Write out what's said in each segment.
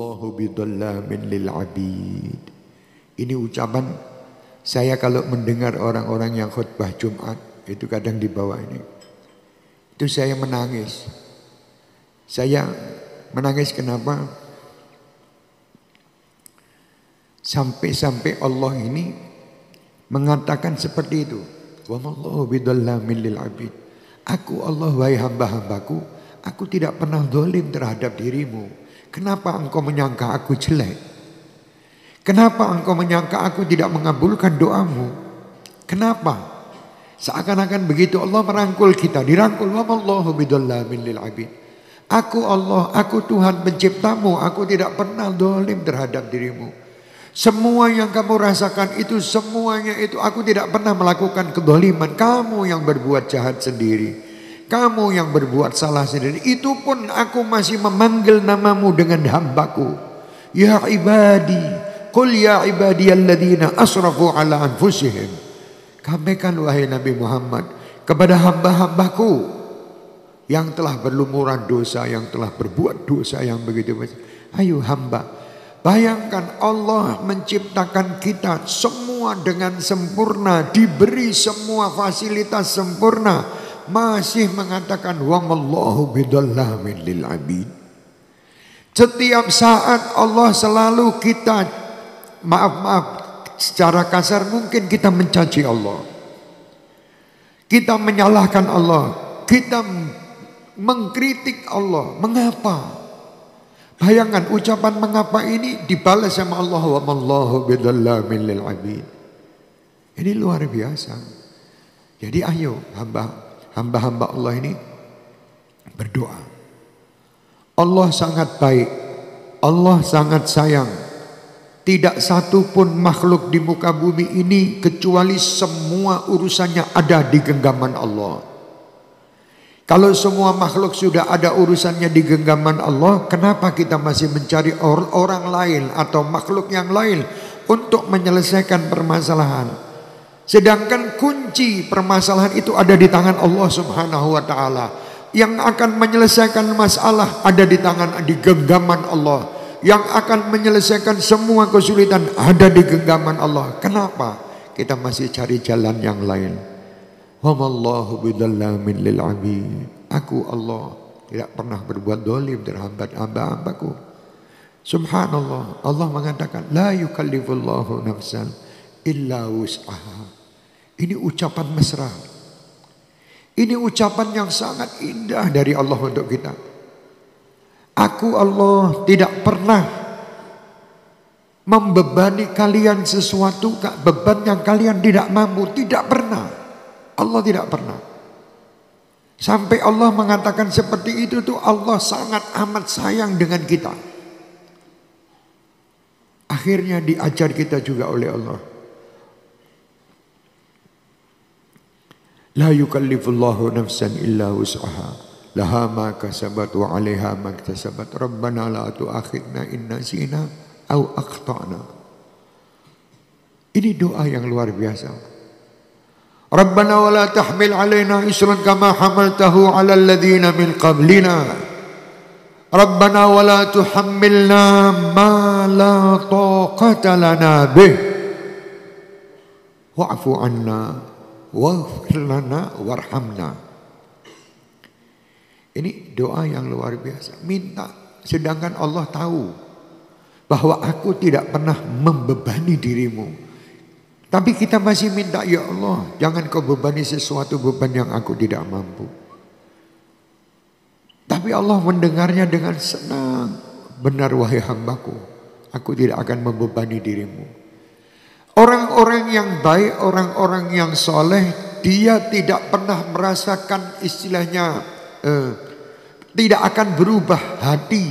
wallahu bidhallamin lil abid. Ini ucapan saya kalau mendengar orang-orang yang khutbah Jumat itu kadang di bawah ini. Itu saya menangis. Saya menangis kenapa? Sampai-sampai Allah ini mengatakan seperti itu. Wa mallahu bidhallamin lil abid. Aku Allah wahai hamba-hambaku, aku tidak pernah zalim terhadap dirimu. Kenapa engkau menyangka aku jelek? Kenapa engkau menyangka aku tidak mengabulkan doamu? Kenapa? Seakan-akan begitu Allah merangkul kita, dirangkul. Wa mallahu bidhallamin lil abid. Aku Allah, aku Tuhan penciptamu, aku tidak pernah zalim terhadap dirimu. Semua yang kamu rasakan itu, semuanya itu aku tidak pernah melakukan kezaliman. Kamu yang berbuat jahat sendiri, kamu yang berbuat salah sendiri. Itu pun aku masih memanggil namamu dengan hambaku. Ya ibadi, qul ya ibadiyalladzina asrafu ala anfusihim. Sampaikan wahai Nabi Muhammad kepada hamba-hambaku yang telah berlumuran dosa, yang telah berbuat dosa yang begitu besar. Ayo hamba, bayangkan Allah menciptakan kita semua dengan sempurna, diberi semua fasilitas sempurna, masih mengatakan wa mallahu bidhallamin lil abid. Setiap saat Allah selalu kita, maaf secara kasar mungkin kita mencaci Allah, kita menyalahkan Allah, kita mengkritik Allah. Mengapa? Bayangkan ucapan mengapa ini dibalas sama Allah, wa mallahu bidhallamin lil abid. Ini luar biasa. Jadi ayo hamba-hamba Allah ini berdoa. Allah sangat baik, Allah sangat sayang. Tidak satu pun makhluk di muka bumi ini kecuali semua urusannya ada di genggaman Allah. Kalau semua makhluk sudah ada urusannya di genggaman Allah, kenapa kita masih mencari orang lain atau makhluk yang lain untuk menyelesaikan permasalahan? Sedangkan kunci permasalahan itu ada di tangan Allah Subhanahu wa taala. Yang akan menyelesaikan masalah ada di tangan, di genggaman Allah. Yang akan menyelesaikan semua kesulitan ada di genggaman Allah. Kenapa kita masih cari jalan yang lain? Wa mallahu bidhallamin lil abid. Aku Allah tidak pernah berbuat zalim terhadap hamba-hambaku. Subhanallah, Allah mengatakan la yukallifullahu nafsan illa wus'aha. Ini ucapan mesra. Ini ucapan yang sangat indah dari Allah untuk kita. Aku Allah tidak pernah membebani kalian sesuatu beban yang kalian tidak mampu, tidak pernah. Allah tidak pernah. Sampai Allah mengatakan seperti itu tuh Allah sangat amat sayang dengan kita. Akhirnya diajar kita juga oleh Allah. La yukallifullahu nafsan illa wus'aha. Laha ma kasabat wa 'alaiha ma iktasabat. Rabbana la tu'akhidna in nasina aw akhtana. Ini doa yang luar biasa. Rabbana wa la tahmil alaina isran kama hamaltahu ala alladhina min qablina. Rabbana wa la tuhammilna ma la taqata lana bih. Wa'fu anna waghfir lana warhamna. Ini doa yang luar biasa. Minta, sedangkan Allah tahu bahwa aku tidak pernah membebani dirimu. Tapi kita masih minta, ya Allah, jangan kau bebani sesuatu beban yang aku tidak mampu. Tapi Allah mendengarnya dengan senang. Benar wahai hambaku, aku tidak akan membebani dirimu. Orang-orang yang baik, orang-orang yang soleh, dia tidak pernah merasakan istilahnya, tidak akan berubah hati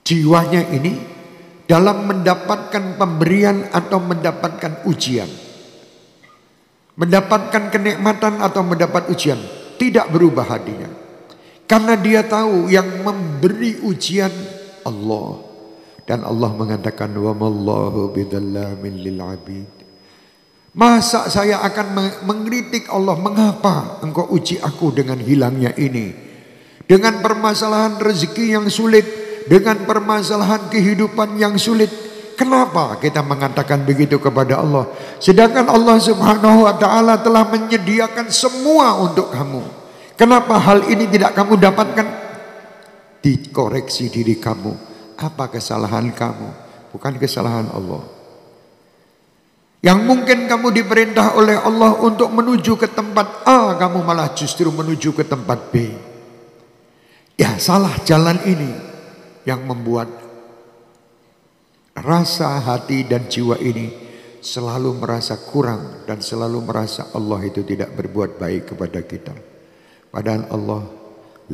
jiwanya ini dalam mendapatkan pemberian atau mendapatkan ujian. Mendapatkan kenikmatan atau mendapat ujian. Tidak berubah hatinya. Karena dia tahu yang memberi ujian Allah. Dan Allah mengatakan wa mallahu bidhallamin lil abid. Masa saya akan mengkritik Allah, mengapa engkau uji aku dengan hilangnya ini? Dengan permasalahan rezeki yang sulit, dengan permasalahan kehidupan yang sulit. Kenapa kita mengatakan begitu kepada Allah? Sedangkan Allah Subhanahu wa ta'ala telah menyediakan semua untuk kamu. Kenapa hal ini tidak kamu dapatkan? Dikoreksi diri kamu. Apa kesalahan kamu? Bukan kesalahan Allah. Yang mungkin kamu diperintah oleh Allah untuk menuju ke tempat A, kamu malah justru menuju ke tempat B. Ya, salah jalan ini yang membuat rasa hati dan jiwa ini selalu merasa kurang dan selalu merasa Allah itu tidak berbuat baik kepada kita. Padahal Allah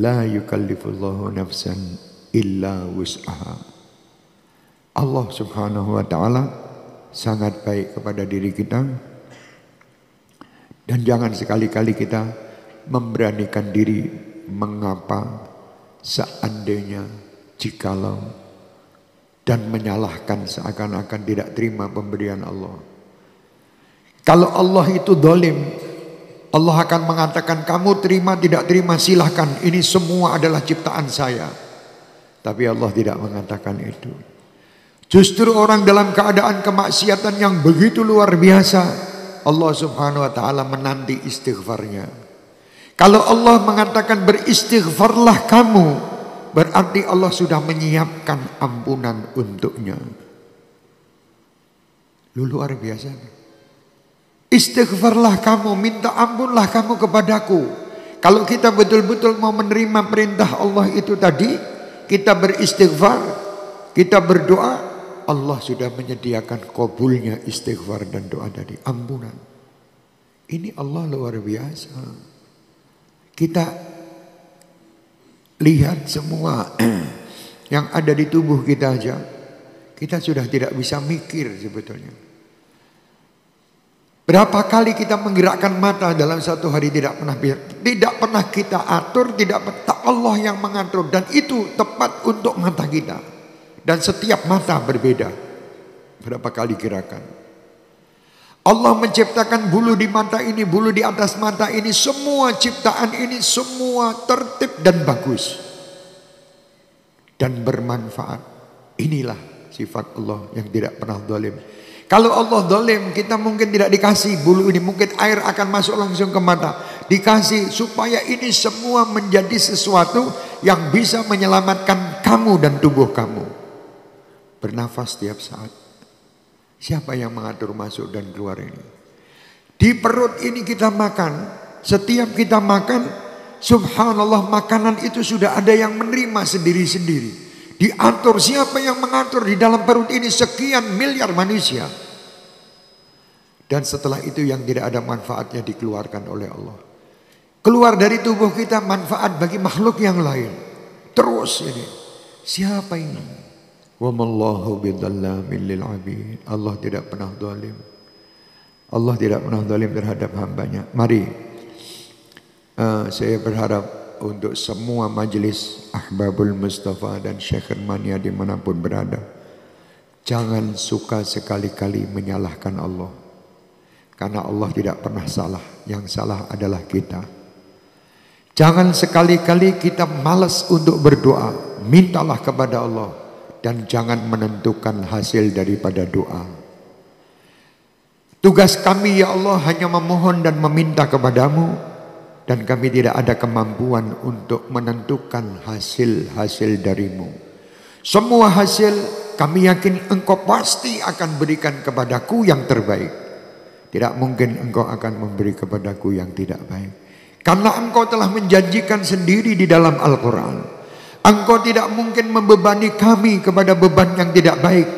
la yukallifullahu nafsan illa wus'aha. Allah Subhanahu wa ta'ala sangat baik kepada diri kita, dan jangan sekali-kali kita memberanikan diri mengapa seandainya jikalau dan menyalahkan seakan-akan tidak terima pemberian Allah. Kalau Allah itu zalim, Allah akan mengatakan kamu terima tidak terima silahkan, ini semua adalah ciptaan saya. Tapi Allah tidak mengatakan itu. Justru orang dalam keadaan kemaksiatan yang begitu luar biasa, Allah Subhanahu wa ta'ala menanti istighfarnya. Kalau Allah mengatakan beristighfarlah kamu, berarti Allah sudah menyiapkan ampunan untuknya. Luar biasa. Istighfarlah kamu, minta ampunlah kamu kepadaku. Kalau kita betul-betul mau menerima perintah Allah itu tadi, kita beristighfar, kita berdoa, Allah sudah menyediakan kabulnya istighfar dan doa tadi, ampunan. Ini Allah luar biasa. Kita lihat semua yang ada di tubuh kita aja, kita sudah tidak bisa mikir sebetulnya. Berapa kali kita menggerakkan mata dalam satu hari tidak pernah kita atur, Allah yang mengatur, dan itu tepat untuk mata kita. Dan setiap mata berbeda. Berapa kali gerakan. Allah menciptakan bulu di mata ini, bulu di atas mata ini. Semua ciptaan ini semua tertib dan bagus. Dan bermanfaat. Inilah sifat Allah yang tidak pernah zalim. Kalau Allah zalim, kita mungkin tidak dikasih bulu ini. Mungkin air akan masuk langsung ke mata. Dikasih supaya ini semua menjadi sesuatu yang bisa menyelamatkan kamu dan tubuh kamu. Bernafas setiap saat. Siapa yang mengatur masuk dan keluar ini? Di perut ini kita makan. Setiap kita makan, subhanallah, makanan itu sudah ada yang menerima sendiri-sendiri. Diatur. Siapa yang mengatur? Di dalam perut ini sekian miliar manusia. Dan setelah itu yang tidak ada manfaatnya dikeluarkan oleh Allah. Keluar dari tubuh kita manfaat bagi makhluk yang lain. Terus ini. Siapa ini? Wa mallahu bidzallamin lil 'abid. Allah tidak pernah zalim. Allah tidak pernah zalim terhadap hambanya. Mari saya berharap untuk semua majelis Ahbabul Mustafa dan Syekh Mania dimanapun berada, jangan suka sekali-kali menyalahkan Allah. Karena Allah tidak pernah salah. Yang salah adalah kita. Jangan sekali-kali kita malas untuk berdoa. Mintalah kepada Allah. Dan jangan menentukan hasil daripada doa. Tugas kami ya Allah hanya memohon dan meminta kepadamu. Dan kami tidak ada kemampuan untuk menentukan hasil-hasil darimu. Semua hasil kami yakin engkau pasti akan berikan kepadaku yang terbaik. Tidak mungkin engkau akan memberi kepadaku yang tidak baik. Karena engkau telah menjanjikan sendiri di dalam Al-Quran. Engkau tidak mungkin membebani kami kepada beban yang tidak baik.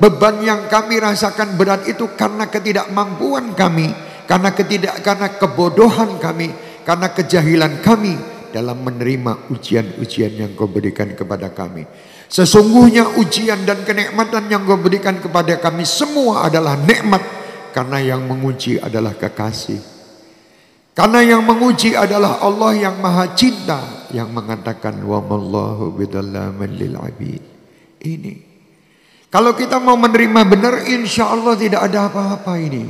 Beban yang kami rasakan berat itu karena ketidakmampuan kami, karena kebodohan kami, karena kejahilan kami dalam menerima ujian-ujian yang kau berikan kepada kami. Sesungguhnya ujian dan kenikmatan yang kau berikan kepada kami semua adalah nikmat, karena yang menguji adalah kekasih. Karena yang menguji adalah Allah yang maha cinta, yang mengatakan wa mallahu bidzallamin lil 'abid. Ini kalau kita mau menerima benar, insya Allah tidak ada apa-apa ini.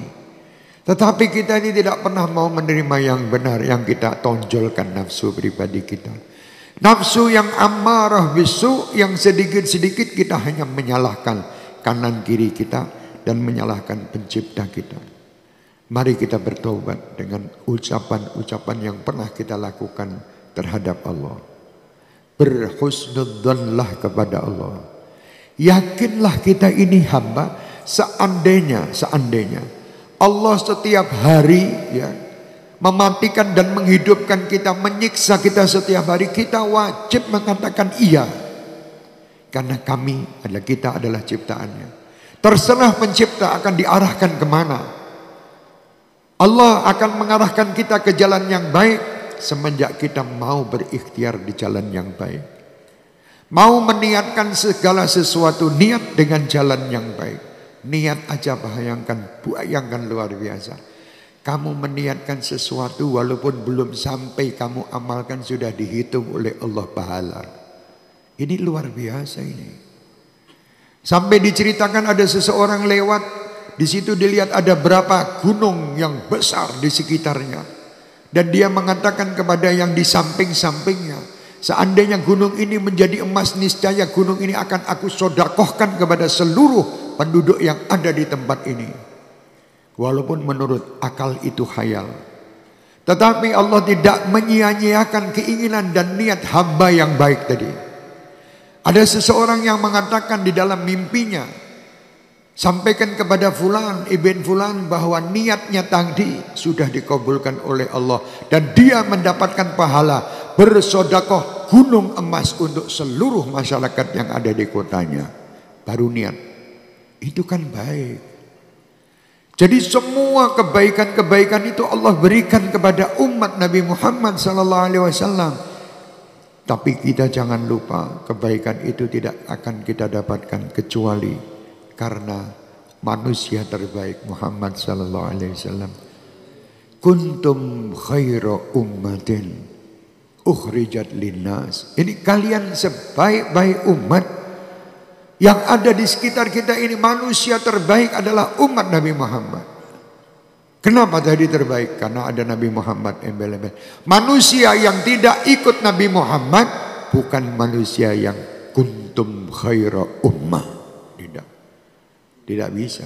Tetapi kita ini tidak pernah mau menerima yang benar, yang kita tonjolkan nafsu pribadi kita. Nafsu yang amarah bisu, yang sedikit-sedikit kita hanya menyalahkan kanan kiri kita dan menyalahkan pencipta kita. Mari kita bertobat dengan ucapan-ucapan yang pernah kita lakukan terhadap Allah. Berhusnudzanlah kepada Allah. Yakinlah kita ini hamba. Seandainya Allah setiap hari ya mematikan dan menghidupkan kita, menyiksa kita setiap hari, kita wajib mengatakan iya. Karena kita adalah ciptaannya. Terserah pencipta akan diarahkan kemana. Allah akan mengarahkan kita ke jalan yang baik semenjak kita mau berikhtiar di jalan yang baik. Mau meniatkan segala sesuatu, niat dengan jalan yang baik. Niat aja bayangkan luar biasa. Kamu meniatkan sesuatu walaupun belum sampai kamu amalkan, sudah dihitung oleh Allah pahala. Ini luar biasa ini. Sampai diceritakan ada seseorang lewat, di situ dilihat ada berapa gunung yang besar di sekitarnya. Dan dia mengatakan kepada yang di samping-sampingnya, seandainya gunung ini menjadi emas, niscaya gunung ini akan aku sodakohkan kepada seluruh penduduk yang ada di tempat ini. Walaupun menurut akal itu khayal, tetapi Allah tidak menyia-nyiakan keinginan dan niat hamba yang baik tadi. Ada seseorang yang mengatakan di dalam mimpinya, sampaikan kepada fulan ibn fulan bahwa niatnya tadi sudah dikabulkan oleh Allah dan dia mendapatkan pahala bersodakoh gunung emas untuk seluruh masyarakat yang ada di kotanya. Baru niat. Itu kan baik. Jadi semua kebaikan-kebaikan itu Allah berikan kepada umat Nabi Muhammad SAW. Tapi kita jangan lupa, kebaikan itu tidak akan kita dapatkan kecuali karena manusia terbaik Muhammad SAW. Kuntum khaira ummatin ukhrijat linnas. Ini kalian sebaik-baik umat yang ada di sekitar kita ini. Manusia terbaik adalah umat Nabi Muhammad. Kenapa tadi terbaik? Karena ada Nabi Muhammad embel-embel. Manusia yang tidak ikut Nabi Muhammad bukan manusia yang kuntum khaira ummah. Tidak bisa.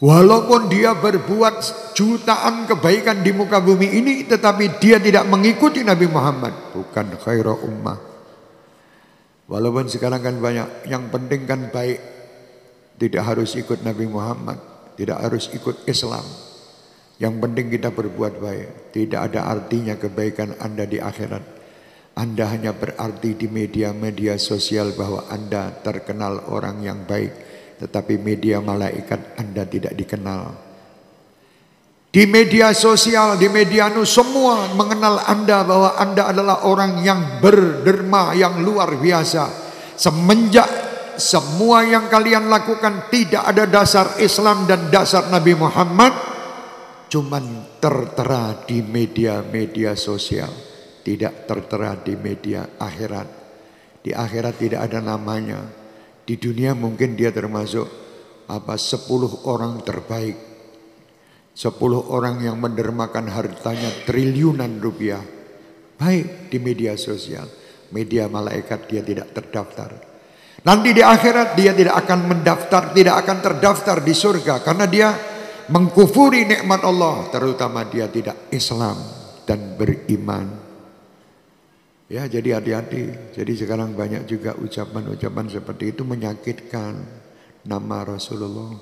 Walaupun dia berbuat jutaan kebaikan di muka bumi ini, tetapi dia tidak mengikuti Nabi Muhammad, bukan khaira ummah. Walaupun sekarang kan banyak, yang penting kan baik. Tidak harus ikut Nabi Muhammad, tidak harus ikut Islam. Yang penting kita berbuat baik. Tidak ada artinya kebaikan Anda di akhirat. Anda hanya berarti di media-media sosial bahwa Anda terkenal orang yang baik, tetapi media malaikat Anda tidak dikenal. Di media sosial, di media semua mengenal Anda bahwa Anda adalah orang yang berderma, yang luar biasa. Semenjak semua yang kalian lakukan tidak ada dasar Islam dan dasar Nabi Muhammad, cuman tertera di media-media sosial, tidak tertera di media akhirat. Di akhirat tidak ada namanya. Di dunia mungkin dia termasuk 10 orang terbaik, 10 orang yang mendermakan hartanya triliunan rupiah. Baik di media sosial, media malaikat dia tidak terdaftar. Nanti di akhirat dia tidak akan mendaftar, tidak akan terdaftar di surga karena dia mengkufuri nikmat Allah, terutama dia tidak Islam dan beriman. Ya, jadi hati-hati. Jadi sekarang banyak juga ucapan-ucapan seperti itu menyakitkan nama Rasulullah,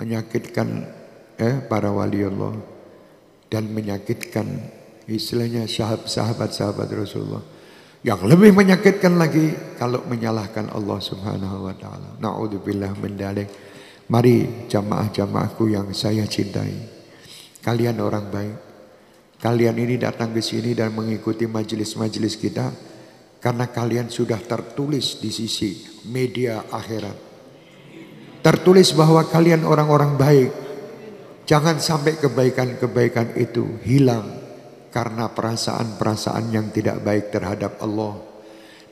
menyakitkan para wali Allah, dan menyakitkan istilahnya sahabat-sahabat Rasulullah. Yang lebih menyakitkan lagi kalau menyalahkan Allah Subhanahu wa taala. Na'udzubillah min dzalik. Mari jamaah-jamaahku yang saya cintai, kalian orang baik. Kalian ini datang ke sini dan mengikuti majelis-majelis kita karena kalian sudah tertulis di sisi media akhirat. Tertulis bahwa kalian orang-orang baik. Jangan sampai kebaikan-kebaikan itu hilang karena perasaan-perasaan yang tidak baik terhadap Allah,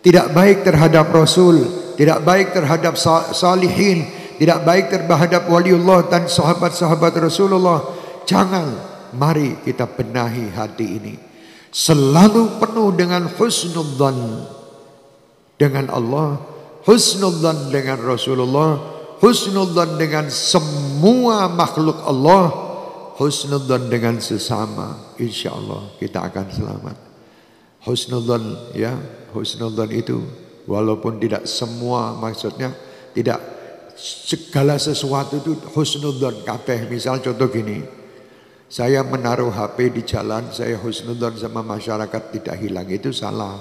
tidak baik terhadap Rasul, tidak baik terhadap salihin, tidak baik terhadap waliullah dan sahabat-sahabat Rasulullah. Jangan. Mari kita benahi hati ini. Selalu penuh dengan husnudzan dengan Allah, husnudzan dengan Rasulullah, husnudzan dengan semua makhluk Allah, husnudzan dengan sesama. Insya Allah kita akan selamat. Husnudzan, ya, husnudzan itu walaupun tidak semua, maksudnya tidak segala sesuatu itu husnudzan kabeh. Misal contoh gini, saya menaruh HP di jalan, saya husnudzan sama masyarakat tidak hilang, itu salah.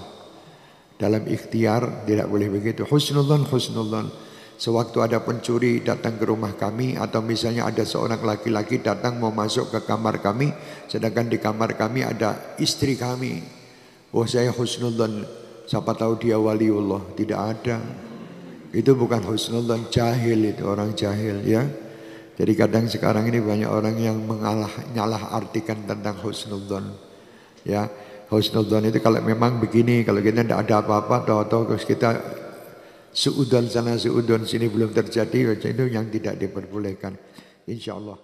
Dalam ikhtiar tidak boleh begitu. Husnudzan, husnudzan. Sewaktu ada pencuri datang ke rumah kami, atau misalnya ada seorang laki-laki datang mau masuk ke kamar kami, sedangkan di kamar kami ada istri kami. Oh, saya husnudzan, siapa tahu dia waliullah. Tidak ada. Itu bukan husnudzan, jahil itu, orang jahil, ya. Jadi kadang sekarang ini banyak orang yang nyalah artikan tentang husnudzan. Ya, husnudzan itu kalau memang begini, kalau kita tidak ada apa-apa, tahu-tahu kita suudzon sana suudzon sini belum terjadi, itu yang tidak diperbolehkan. Insya Allah.